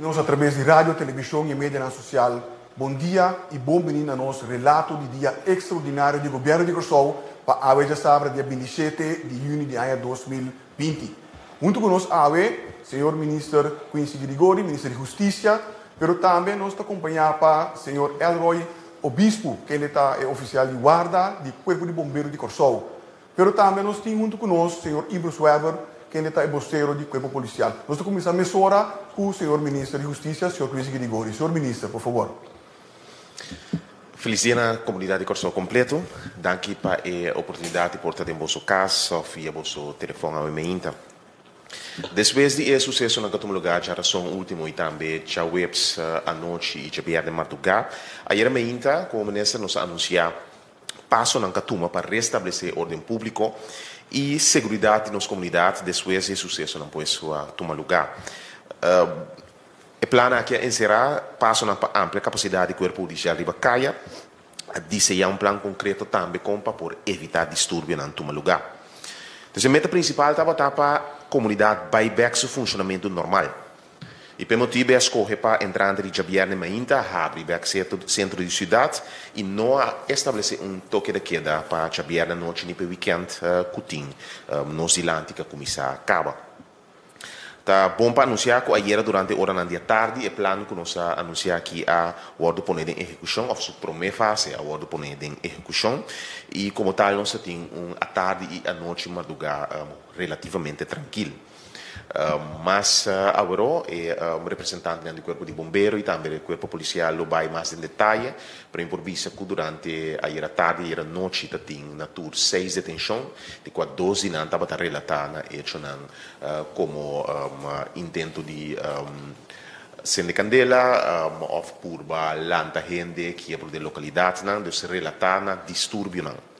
nós através de rádio, televisão e mídia social. Bom dia e bem-vindo a nosso relato de dia extraordinário do governo de Corsou para a Ave Sabra, dia 27 de junho de ano 2020. Junto conosco, senhor ministro Quincy Grigori, ministro de Justiça, mas também nós acompanhamos o senhor Elroy Obispo, que ele é oficial de guarda do Corpo de Bombeiros de Corsou. Mas também nós temos junto conosco o senhor Ibros Weber, que ele é voceiro do Corpo Policial. Nós começamos a mesura com o senhor ministro de Justiça, o senhor Quincy Grigori. Senhor ministro, por favor. Feliz dia na comunidade de Corsou completo. Danke para a oportunidade de portar em vosso caso ou via vosso telefone ao e-mail. Depois de esse sucesso na Gatum Lugar, já razão último e também já webs à noite e já viernes madrugada, ayer meinta, como o ministro nos anunciou, passo na Gatuma para restabelecer ordem público e segurança nas comunidades depois de sucesso na sua toma lugar. O plano aqui é encerrar passo na ampla capacidade do Corpo Judicial de Bacaia, desenhar plano concreto também para evitar distúrbio na toma lugar. Então, a meta principal estava para a comunidade buyback seu funcionamento normal. E pelo motivo é escolher para entrar de Javier Mainta, abrir o centro de cidade e não estabelecer toque de queda para Javier na noite e para o weekend cutim, nos dilante que começa a acabar. Tá bom para anunciar que ayer durante a hora da tarde o plano que nós anunciar aqui a ordem poner em execução, ou sua primeira fase a ordem poner em execução e como tal nós temos a tarde e a noite madrugada relativamente tranquilo. Mas agora o representante do Corpo de Bombeiros e também do Corpo Policial vai mais em detalhe para improvisar que durante a tarde e a noite tem na tour 6 detenções, de qual 12 não estava relatada como intento de acender candela ou por lanta gente que é por de localidade não se relatar distúrbio não.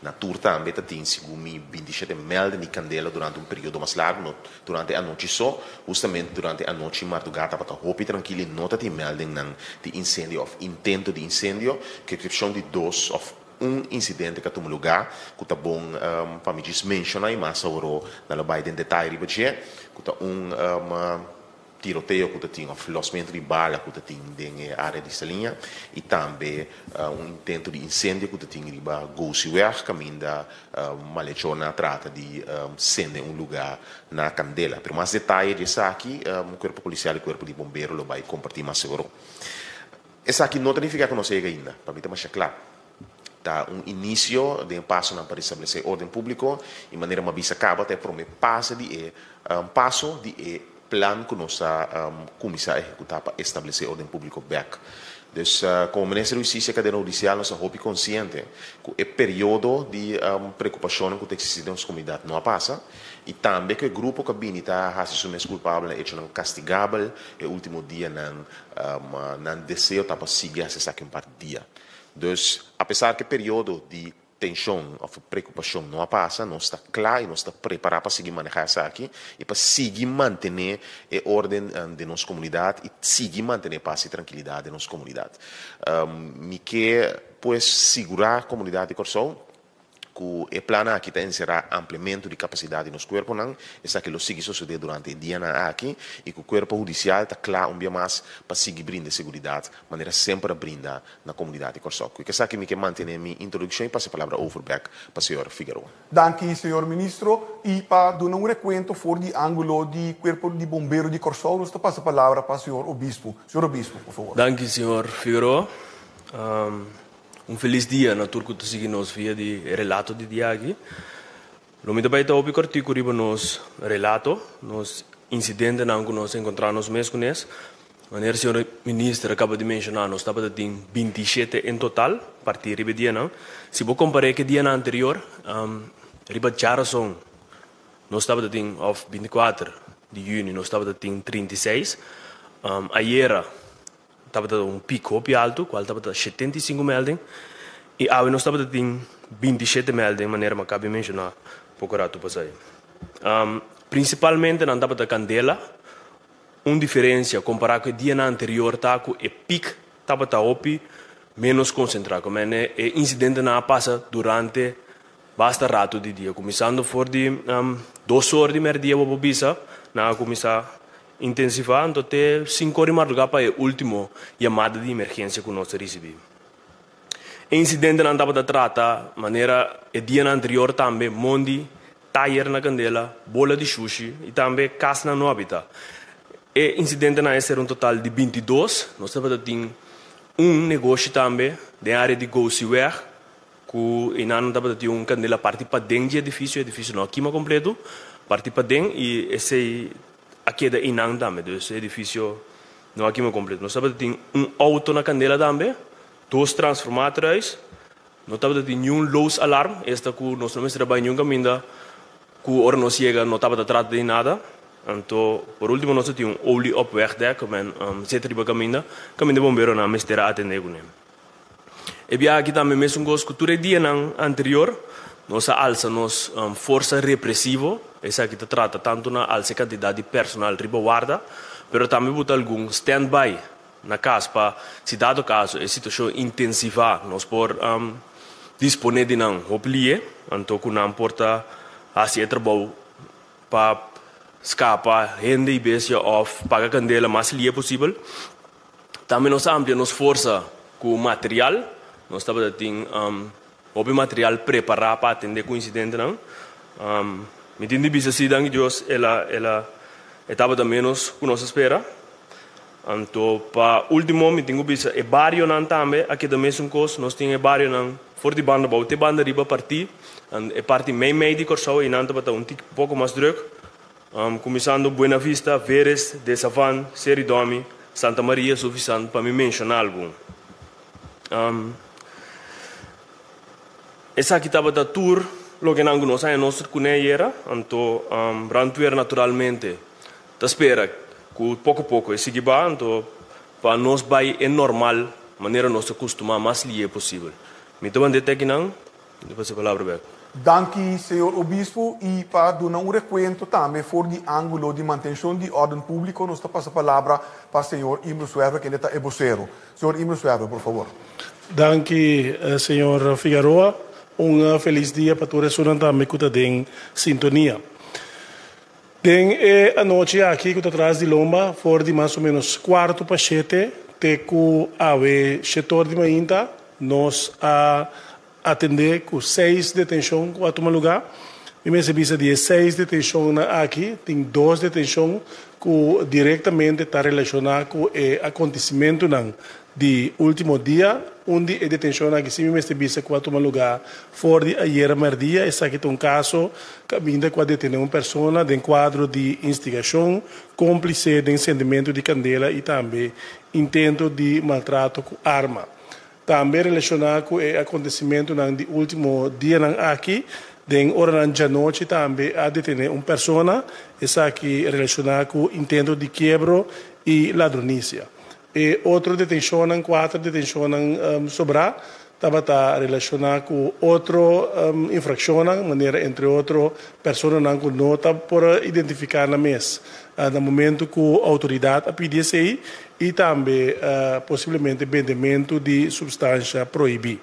Na tour também tem segundo 27 mel de candela durante período mais largo, durante a noite só, justamente durante a noite madrugada para roupa tranquila, não tem mel de incêndio ou intento de incêndio, que é de dois ou incidente que tem lugar, que está bom para me mencionar, mas agora não vai em detalhe, que está tiroteio que tem aflossamento de bala que tem na área de salinha e também intento de incêndio que tem em Gousiwer, caminho da malechona trata de acender lugar na candela. Para mais detalhes disso aqui, o Corpo Policial e o Corpo de Bombeiros vai compartilhar mais seguro. Isso aqui não significa que não chega ainda, para mim está mais claro. Tá início de passo para estabelecer ordem pública e maneira uma visa acaba até para passo de plano que nós começar a executar para estabelecer ordem pública back. Então, como Ministro da Justiça e Cadeira Judicial, nós somos conscientes que o período de preocupação que existe nas comunidades não passa e também que o grupo que vem está assumindo culpável é castigável e o último dia não desejo para seguir essa par dia. Então, apesar que o período de tensão ou preocupação não passa, não está claro e não está preparado para seguir manejar isso aqui e para seguir manter a ordem de nossa comunidade e seguir manter a paz e tranquilidade de nossa comunidade. Me quer, pois, segurar a comunidade de Corsou que o plano aqui está encerrar ampliamento de capacidade nos corpos, isso que lo sigue suceder durante o dia aqui e que o corpo judicial está claro mais para seguir brindar segurança, maneira sempre brindar na comunidade de Corsou. Que isso aqui me quer manter minha introdução e passo a palavra overback para o senhor Figueroa. Danke, senhor ministro. E para dar recuento fora de ângulo do Corpo de Bombeiros de Corsou, nós passo a palavra para o senhor Obispo. Senhor Obispo, por favor. Danke, senhor Figueroa. Feliz dia na turco que sigue nos via de relato de dia aqui. Lo me também está ouvindo cortico riba nos relato, nos incidente não que nós encontramos mesmo com isso. Maneira senhor ministro acaba de mencionar, nós estava tem 27 em total, partir riba dia não. Se vou comparar que dia anterior, riba Jarason, nós estava tem of 24 de junho, nós estava tem 36. Ayer estava pico alto, qual estava 75 melding, e agora nós estava tem 27 melding, maneira que acabei de mencionar, pouco rato passar. Principalmente não estava candela, diferença comparado com o dia anterior, tá com o pico estava menos concentrado, como é incidente não passa durante basta rato de dia, começando por de 2 horas de merdia, não começar intensivar até 5 horas de madrugada para a última chamada de emergência que nós recebemos. Incidente não estava a tratar, maneira, o dia anterior também, mondi, taller na candela, bola de sushi e também casa no habitat. E incidente não é um total de 22, nós estamos a ter negócio também, de área de Gousiwer, que não estava a ter candela parte para dentro do edifício não aqui mais completo, parte para dentro e esse aqui é Inang também, esse edifício não aqui mais completo. Nós estamos a ter auto na candela também, 2 transformadores, não estava a ter nenhum loose alarm, esta que nós não trabalhamos nenhum caminho, que a hora não chega, não estava a tratar de nada. Então, por último, nós temos olie op weg daar, que zit er bij caminho de bombeiro na mestera atender com ele. E bem aqui também mesmo gosto que todo dia anterior, nossa alça nos força repressiva, essa aqui trata tanto na alça quantidade de personal riba guarda, pero também botar algum stand-by na casa para, se dado caso, a situação intensivar, nós por disponer de não opelie, então que não porta assim trabalho para escapar, rende e beija of paga candela mais livre possível. Também nós amplia nos força com material, nós estamos a ter material preparado para atender com incidente não. Me entende bisa sidang Deus ela estava também nos com nossa espera. Então para último me tenho bisa e barrio não também aqui da mesma coisa nós temos barrio não for de banda bau te banda riba partir e parte meio de Corsau e não estava pouco mais druk. Começando Buena Vista, Veres, de Savan, Seridomi, Santa Maria, suficiente para me mencionar algum. Essa aqui estava da tour, lo que não nós aí nós conhecemos, então Rantuer naturalmente, da espera que pouco a pouco esse que vai, então para nós vai é normal, maneira nós acostumar mais livre possível. Me estou andando aqui não, depois a palavra bem. Danke, senhor Obispo, e para dar recuento também for de ângulo de manutenção de ordem público, nós passamos a palavra para o senhor Imro Suerver, que ele é vocero. Senhor Imro Suerver, por favor. Danke, senhor Figueroa. Feliz dia para todos os também que estão em sintonia. A noite aqui, que está atrás de Lomba, for de mais ou menos 6:45, que ave setor de manhã, nós atender com 6 detenções que tomam lugar. E me recebi 6 detenções aqui, tem 2 detenções que diretamente está relacionado com o acontecimento de último dia, onde a detenção aqui sim me recebi que tomam lugar fora de ayer merdia. Esse aqui tem caso que ainda com detener uma pessoa em quadro de instigação, cúmplice de incendimento de candela e também intento de maltrato com arma. Também relacionado com o acontecimento do último dia aqui, em hora da noite também a detener uma pessoa, essa aqui relacionada com o intento de quebra e ladronícia. E outra detenção, 4 detenções sobrar, estava relacionado com outra infração, maneira entre outras pessoas que não está por identificar na mesa. No momento que a autoridade a PDCI e também possivelmente vendimento de substância proibida.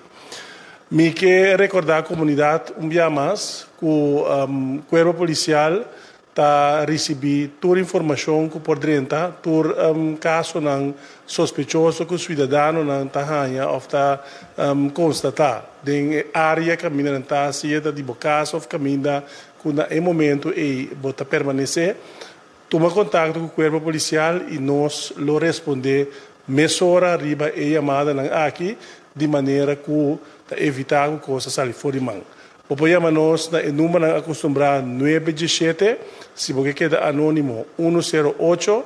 Me quero recordar a comunidade dia mais que o corpo policial está recebendo toda a informação que por dentro, todo caso suspeitoso que o cidadão não está ou está constatado. Em área que não está sendo de caso ou caminho que no momento e bota permanecer. Toma contato com o corpo policial e nós lo responder mesora arriba e chamada aqui de maneira que evitar que coisas saem fora de mão. Apoiamos nós no número acostumado 917, se você quer anônimo 108,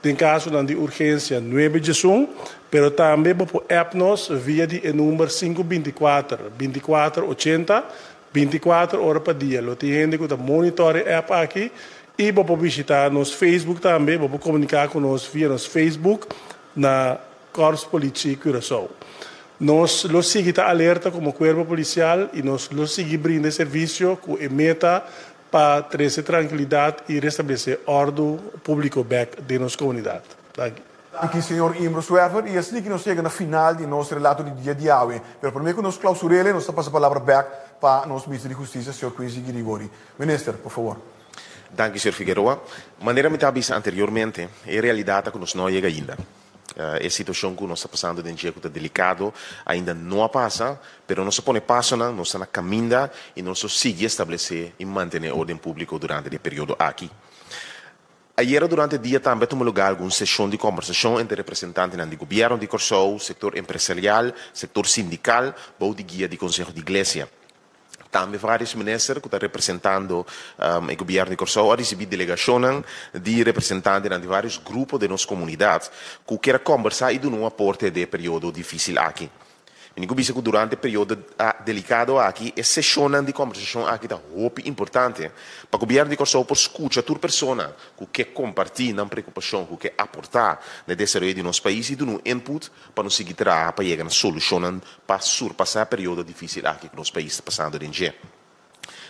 em caso de urgência 911, mas também você app nós via de número 524 2480, 24 horas por dia. Lo tem gente que monitora a app aqui. E vamos visitar nosso Facebook também, vamos comunicar conosco via nosso Facebook na Corps Polícia Curaçao. Nós lo seguimos alerta como corpo policial e nós lo seguimos brindando serviço com a meta para trazer tranquilidade e restabelecer ordem público back de nossa comunidade. Danke, senhor Imro Suerver. E assim que nós chegamos na final de nosso relato de dia de hoje. Mas primeiro que nós clausuremos, nós passamos a palavra back para nosso ministro de Justiça, senhor Quincy Grigori. Ministro, por favor. Danke, Sr. Figueroa. Maneira me disse anteriormente, é realidade que nós não chega ainda. A situação que nós estamos passando de um jeito delicado ainda não passa, mas nós põe passo, nós estamos na caminho e nós seguimos estabelecer e manter ordem pública durante o período aqui. Ayer, durante o dia, também tomou lugar alguma sessão de conversação entre representantes do governo de Corsou, setor empresarial, setor sindical, ou de guia do Conselho de Igreja. Também vários ministros que estão representando o governo de Corsou a receber delegação de representantes de vários grupos de nossa comunidade que querem conversar e dar um aporte de período difícil aqui. E que durante o período delicado aqui, a sessão de conversação aqui é muito importante para o governo de Corsou por escutar toda pessoa que quer compartilhar na preocupação, que quer aportar na desenvolvimento de nosso país e dar um input para nos seguir para chegar a solução para surpassar o período difícil aqui que nosso país está passando em dia.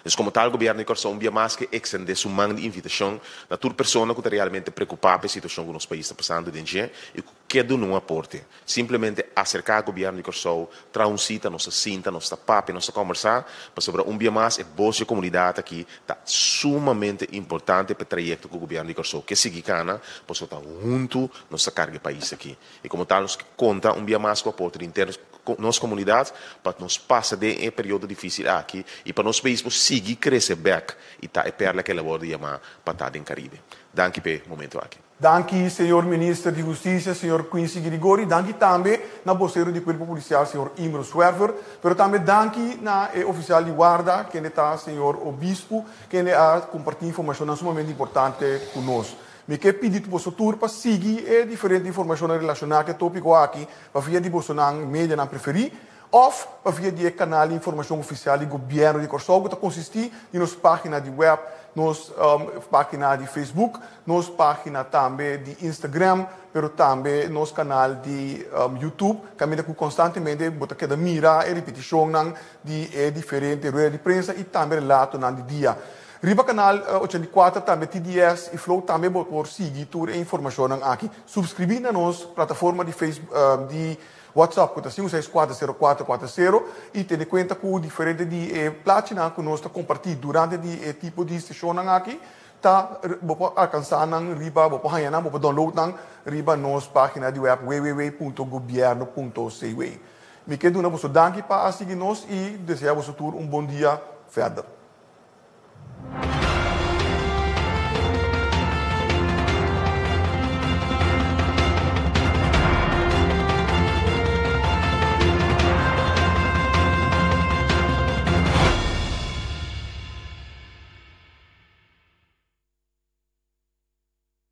Então, como tal, o governo de Corsou um dia mais que extender sua mão de invitação a toda pessoa que está realmente preocupada com a situação que o nosso país está passando em dia e que quer dar um aporte. Simplesmente acercar o governo de Corsou, trazer um sítio, nossa cinta, nossa papo, nossa conversar, para sobre um dia mais a voz da comunidade aqui está sumamente importante para o trajeto que o governo de Corsou quer seguir cana, para estar junto nossa carga país aqui. E como tal, nós conta um dia mais com o aporte interno nossa comunidade para nós passar de um período difícil aqui e para nosso país seguir crescer back e tá perla que labor de chamar patada em Caribe. Danke pelo momento aqui. Danke, senhor ministro de Justiça, senhor Quincy Grigori. Danke também na vocero de corpo policial, senhor Imro Swerver. Pero também danke na oficial de guarda, que está, senhor Obispo, que ha compartilhado informação sumamente importante conosco. Me quer pedir para você para seguir diferentes informações relacionadas com o tópico aqui, para via de você na mídia não preferir, ou para via de canal de informação oficial do governo de Corsou, que consiste em nossa página de web, nossa página de Facebook, nossa página também de Instagram, mas também nosso canal de YouTube, que constantemente bota mira e repetição de diferentes redes de prensa e também relato no dia. Riba canal 84 também TDS e Flow também por seguir toda a informação aqui. Subscrever na nossa plataforma de Facebook, de WhatsApp, que é 5640440 e ter em conta com diferente de página que nós compartilhamos durante o tipo de sessão aqui. Tá, vou alcançar na riba, vou hanhar vou download na riba nossa página de web www.governo.cw. Me quero dar uma danke para seguir nós e desejar você um bom dia further.